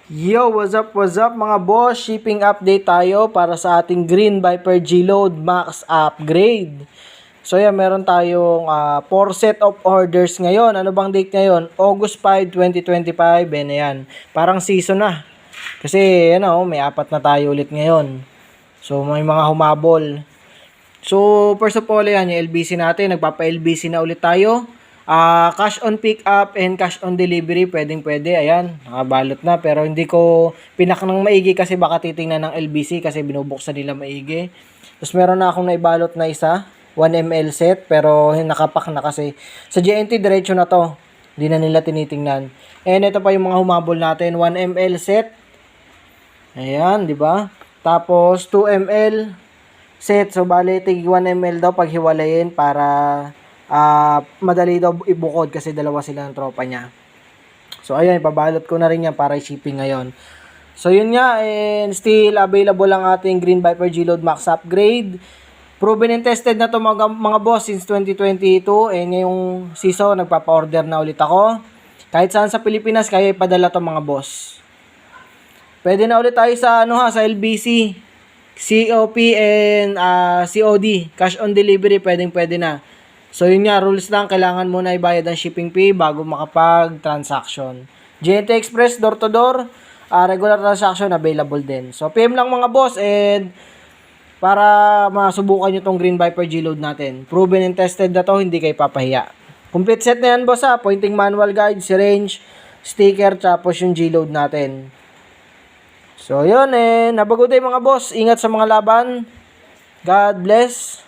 Yo, what's up mga boss? Shipping update tayo para sa ating Green Viper G-Load Max upgrade. So yan, meron tayong 4 set of orders ngayon. Ano bang date ngayon? August 5, 2025. Yan. Parang season na. Kasi may apat na tayo ulit ngayon. So may mga humabol. So first of all yan, yung LBC natin. Nagpapa-LBC na ulit tayo. Cash on pick up and cash on delivery, pwede. Ayan, nakabalot na. Pero hindi ko pinak ng maigi kasi baka titingnan ng LBC kasi binubuksan nila maigi. Tapos meron na akong naibalot na isa, 1ml set, pero nakapak na kasi. Sa JNT, diretso na to. Hindi na nila tinitingnan. And ito pa yung mga humabol natin, 1ml set. Ayan, di ba? Tapos 2ml set. So, bali, tig 1ml daw paghiwalayin para madali daw ibukod kasi dalawa sila ng tropa niya. So ayun, ipabalot ko na rin yan para i-shipping ngayon. So yun nga, and still available ang ating Green Viper G-Load Max upgrade. Proven and tested na to mga boss since 2022, and ngayong season nagpapa-order na ulit ako. Kahit saan sa Pilipinas kaya ipadala to mga boss. Pwede na ulit tayo sa sa LBC, COP and COD, cash on delivery, pwede na. So yun nga, rules lang, kailangan muna ibayad ang shipping fee bago makapag-transaction. JNT Express, door to door, regular transaction available din. So PM lang mga boss, and para masubukan nyo tong Green Viper G-Load natin. Proven and tested na to, hindi kayo papahiya. Complete set na yan boss pointing manual guide, syringe, sticker, tapos yung G-Load natin. So yun, have a good day mga boss. Ingat sa mga laban. God bless.